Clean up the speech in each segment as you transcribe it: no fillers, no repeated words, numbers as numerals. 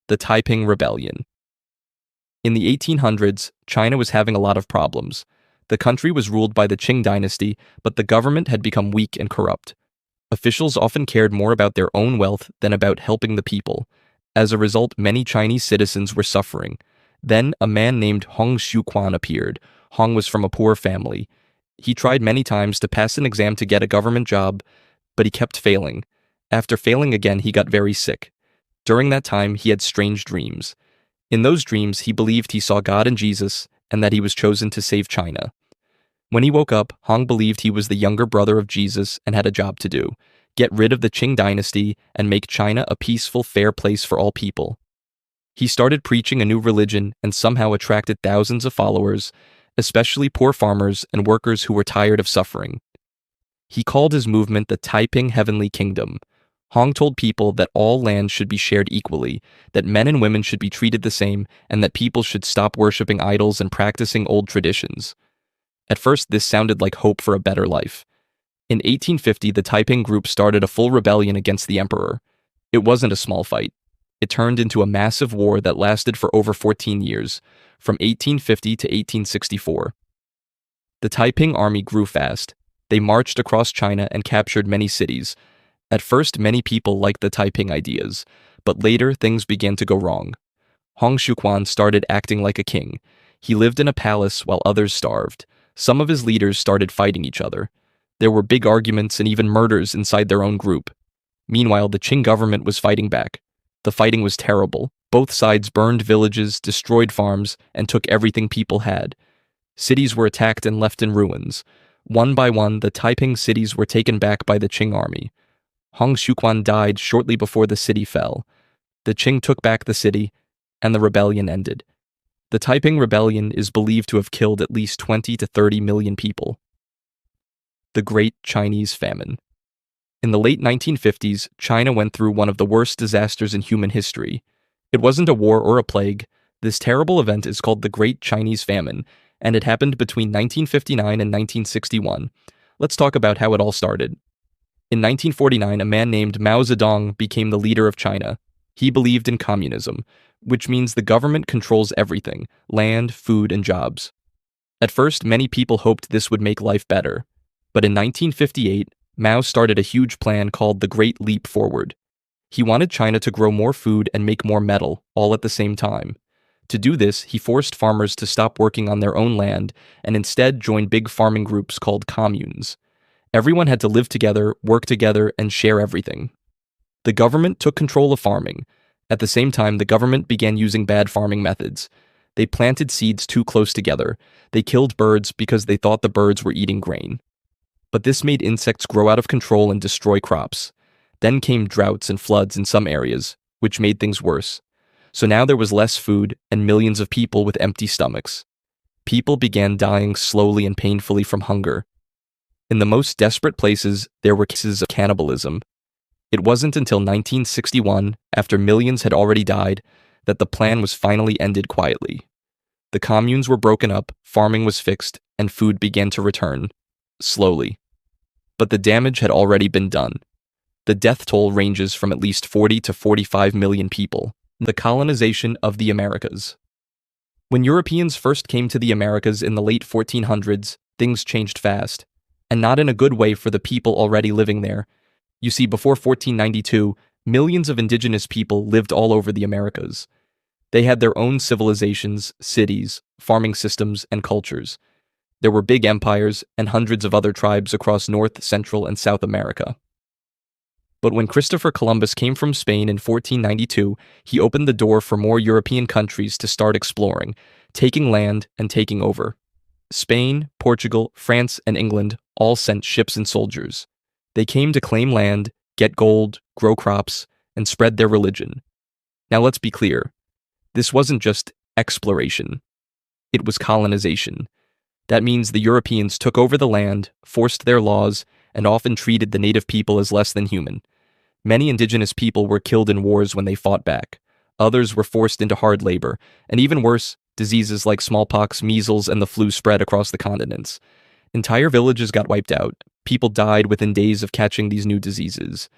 The Taiping Rebellion. In the 1800s, China was having a lot of problems. The country was ruled by the Qing dynasty, but the government had become weak and corrupt. Officials often cared more about their own wealth than about helping the people. As a result, many Chinese citizens were suffering. Then, a man named Hong Xiuquan appeared. Hong was from a poor family. He tried many times to pass an exam to get a government job, but he kept failing. After failing again, he got very sick. During that time, he had strange dreams. In those dreams, he believed he saw God and Jesus, and that he was chosen to save China. When he woke up, Hong believed he was the younger brother of Jesus and had a job to do: get rid of the Qing dynasty and make China a peaceful, fair place for all people. He started preaching a new religion and somehow attracted thousands of followers, especially poor farmers and workers who were tired of suffering. He called his movement the Taiping Heavenly Kingdom. Hong told people that all land should be shared equally, that men and women should be treated the same, and that people should stop worshipping idols and practicing old traditions. At first, this sounded like hope for a better life. In 1850, the Taiping group started a full rebellion against the emperor. It wasn't a small fight. It turned into a massive war that lasted for over 14 years, from 1850 to 1864. The Taiping army grew fast. They marched across China and captured many cities. At first, many people liked the Taiping ideas, but later things began to go wrong. Hong Xiuquan started acting like a king. He lived in a palace while others starved. Some of his leaders started fighting each other. There were big arguments and even murders inside their own group. Meanwhile, the Qing government was fighting back. The fighting was terrible. Both sides burned villages, destroyed farms, and took everything people had. Cities were attacked and left in ruins. One by one, the Taiping cities were taken back by the Qing army. Hong Xiuquan died shortly before the city fell. The Qing took back the city, and the rebellion ended. The Taiping Rebellion is believed to have killed at least 20 to 30 million people. The Great Chinese Famine. In the late 1950s, China went through one of the worst disasters in human history. It wasn't a war or a plague. This terrible event is called the Great Chinese Famine, and it happened between 1959 and 1961. Let's talk about how it all started. In 1949, a man named Mao Zedong became the leader of China. He believed in communism, which means the government controls everything: land, food, and jobs. At first, many people hoped this would make life better. But in 1958, Mao started a huge plan called the Great Leap Forward. He wanted China to grow more food and make more metal, all at the same time. To do this, he forced farmers to stop working on their own land and instead join big farming groups called communes. Everyone had to live together, work together, and share everything. The government took control of farming. At the same time, the government began using bad farming methods. They planted seeds too close together. They killed birds because they thought the birds were eating grain. But this made insects grow out of control and destroy crops. Then came droughts and floods in some areas, which made things worse. So now there was less food and millions of people with empty stomachs. People began dying slowly and painfully from hunger. In the most desperate places, there were cases of cannibalism. It wasn't until 1961, after millions had already died, that the plan was finally ended quietly. The communes were broken up, farming was fixed, and food began to return. Slowly. But the damage had already been done. The death toll ranges from at least 40 to 45 million people. The colonization of the Americas. When Europeans first came to the Americas in the late 1400s, things changed fast, and not in a good way for the people already living there. You see, before 1492, millions of indigenous people lived all over the Americas. They had their own civilizations, cities, farming systems, and cultures. There were big empires and hundreds of other tribes across North, Central, and South America. But when Christopher Columbus came from Spain in 1492, he opened the door for more European countries to start exploring, taking land and taking over. Spain, Portugal, France, and England all sent ships and soldiers. They came to claim land, get gold, grow crops, and spread their religion. Now let's be clear. This wasn't just exploration. It was colonization. That means the Europeans took over the land, forced their laws, and often treated the native people as less than human. Many indigenous people were killed in wars when they fought back. Others were forced into hard labor, and even worse, diseases like smallpox, measles, and the flu spread across the continents. Entire villages got wiped out. People died within days of catching these new diseases.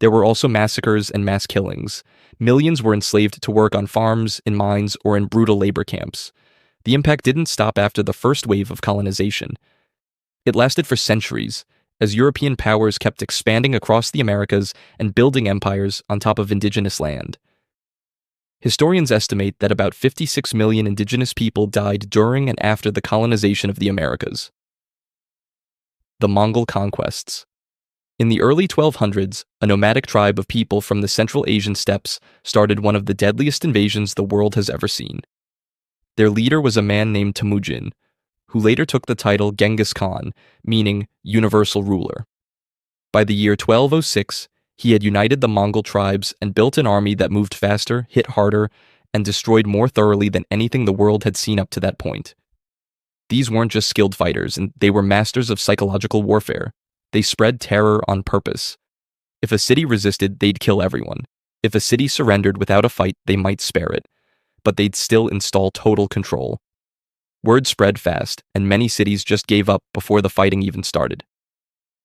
There were also massacres and mass killings. Millions were enslaved to work on farms, in mines, or in brutal labor camps. The impact didn't stop after the first wave of colonization. It lasted for centuries, as European powers kept expanding across the Americas and building empires on top of indigenous land. Historians estimate that about 56 million indigenous people died during and after the colonization of the Americas. The Mongol conquests. In the early 1200s, a nomadic tribe of people from the Central Asian steppes started one of the deadliest invasions the world has ever seen. Their leader was a man named Temujin, who later took the title Genghis Khan, meaning universal ruler. By the year 1206, he had united the Mongol tribes and built an army that moved faster, hit harder, and destroyed more thoroughly than anything the world had seen up to that point. These weren't just skilled fighters, and they were masters of psychological warfare. They spread terror on purpose. If a city resisted, they'd kill everyone. If a city surrendered without a fight, they might spare it, but they'd still install total control. Word spread fast, and many cities just gave up before the fighting even started.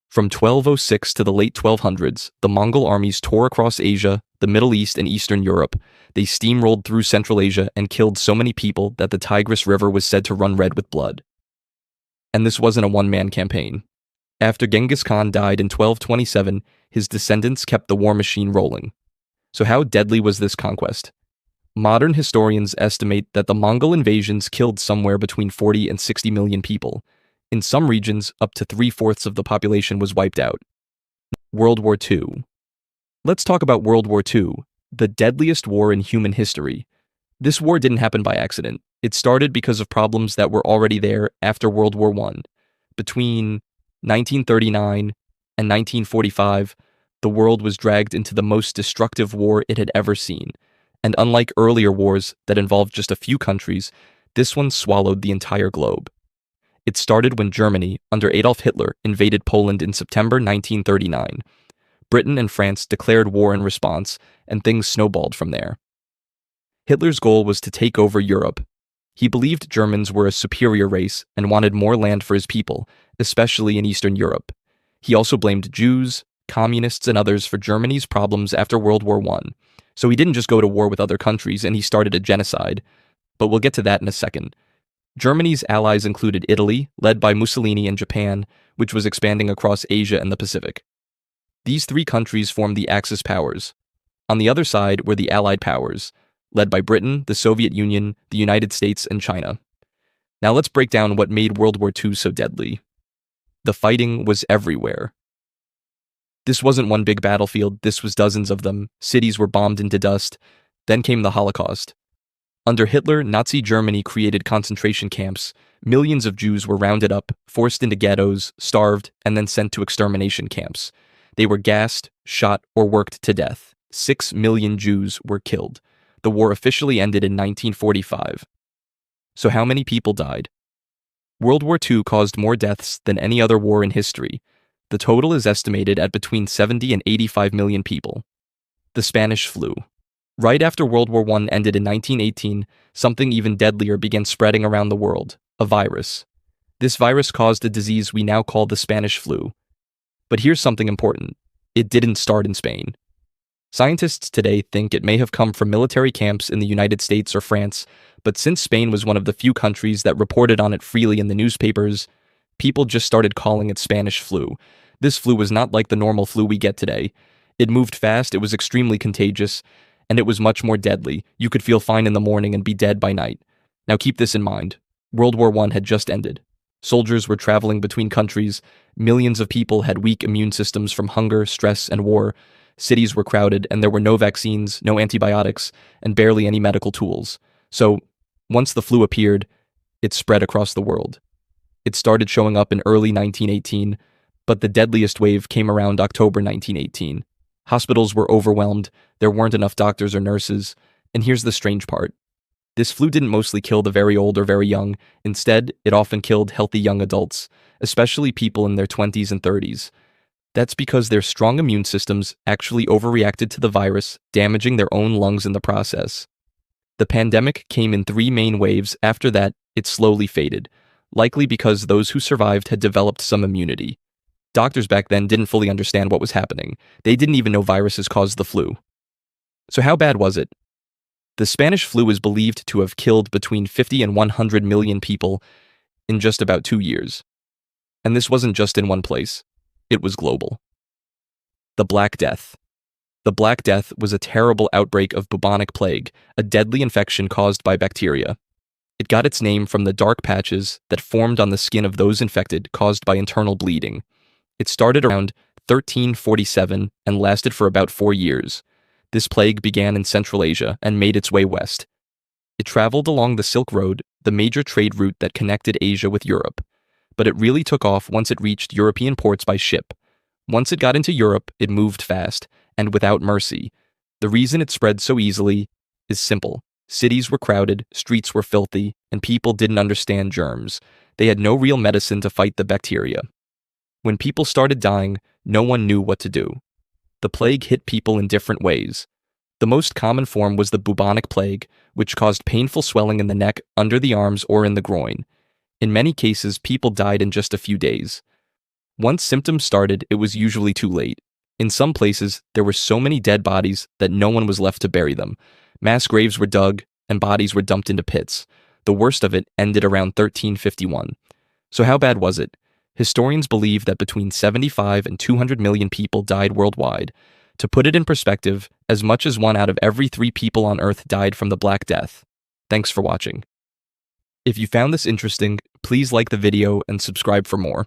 From 1206 to the late 1200s, the Mongol armies tore across Asia, the Middle East, and Eastern Europe. They steamrolled through Central Asia and killed so many people that the Tigris River was said to run red with blood. And this wasn't a one-man campaign. After Genghis Khan died in 1227, his descendants kept the war machine rolling. So how deadly was this conquest? Modern historians estimate that the Mongol invasions killed somewhere between 40 and 60 million people. In some regions, up to 3/4 of the population was wiped out. World War II. Let's talk about World War II, the deadliest war in human history. This war didn't happen by accident. It started because of problems that were already there after World War I. Between 1939 and 1945, the world was dragged into the most destructive war it had ever seen. And unlike earlier wars that involved just a few countries, this one swallowed the entire globe. It started when Germany, under Adolf Hitler, invaded Poland in September 1939. Britain and France declared war in response, and things snowballed from there. Hitler's goal was to take over Europe. He believed Germans were a superior race and wanted more land for his people, especially in Eastern Europe. He also blamed Jews, communists, and others for Germany's problems after World War I. So he didn't just go to war with other countries and he started a genocide. But we'll get to that in a second. Germany's allies included Italy, led by Mussolini, and Japan, which was expanding across Asia and the Pacific. These three countries formed the Axis powers. On the other side were the Allied powers, led by Britain, the Soviet Union, the United States, and China. Now let's break down what made World War II so deadly. The fighting was everywhere. This wasn't one big battlefield, this was dozens of them. Cities were bombed into dust. Then came the Holocaust. Under Hitler, Nazi Germany created concentration camps. Millions of Jews were rounded up, forced into ghettos, starved, and then sent to extermination camps. They were gassed, shot, or worked to death. 6 million Jews were killed. The war officially ended in 1945. So how many people died? World War II caused more deaths than any other war in history. The total is estimated at between 70 and 85 million people. The Spanish flu. Right after World War I ended in 1918, something even deadlier began spreading around the world, a virus. This virus caused a disease we now call the Spanish flu. But here's something important. It didn't start in Spain. Scientists today think it may have come from military camps in the United States or France, but since Spain was one of the few countries that reported on it freely in the newspapers, people just started calling it Spanish flu. This flu was not like the normal flu we get today. It moved fast, it was extremely contagious, and it was much more deadly. You could feel fine in the morning and be dead by night. Now keep this in mind. World War I had just ended. Soldiers were traveling between countries. Millions of people had weak immune systems from hunger, stress, and war. Cities were crowded, and there were no vaccines, no antibiotics, and barely any medical tools. So, once the flu appeared, it spread across the world. It started showing up in early 1918, but the deadliest wave came around October 1918. Hospitals were overwhelmed, there weren't enough doctors or nurses, and here's the strange part. This flu didn't mostly kill the very old or very young. Instead, it often killed healthy young adults, especially people in their 20s and 30s. That's because their strong immune systems actually overreacted to the virus, damaging their own lungs in the process. The pandemic came in 3 main waves. After that, it slowly faded, likely because those who survived had developed some immunity. Doctors back then didn't fully understand what was happening. They didn't even know viruses caused the flu. So how bad was it? The Spanish flu is believed to have killed between 50 and 100 million people in just about 2 years. And this wasn't just in one place. It was global. The Black Death. The Black Death was a terrible outbreak of bubonic plague, a deadly infection caused by bacteria. It got its name from the dark patches that formed on the skin of those infected caused by internal bleeding. It started around 1347 and lasted for about 4 years. This plague began in Central Asia and made its way west. It traveled along the Silk Road, the major trade route that connected Asia with Europe. But it really took off once it reached European ports by ship. Once it got into Europe, it moved fast, and without mercy. The reason it spread so easily is simple. Cities were crowded, streets were filthy, and people didn't understand germs. They had no real medicine to fight the bacteria. When people started dying, no one knew what to do. The plague hit people in different ways. The most common form was the bubonic plague, which caused painful swelling in the neck, under the arms, or in the groin. In many cases, people died in just a few days. Once symptoms started, it was usually too late. In some places, there were so many dead bodies that no one was left to bury them. Mass graves were dug, and bodies were dumped into pits. The worst of it ended around 1351. So how bad was it? Historians believe that between 75 and 200 million people died worldwide. To put it in perspective, as much as 1 out of every 3 people on Earth died from the Black Death. Thanks for watching. If you found this interesting, please like the video and subscribe for more.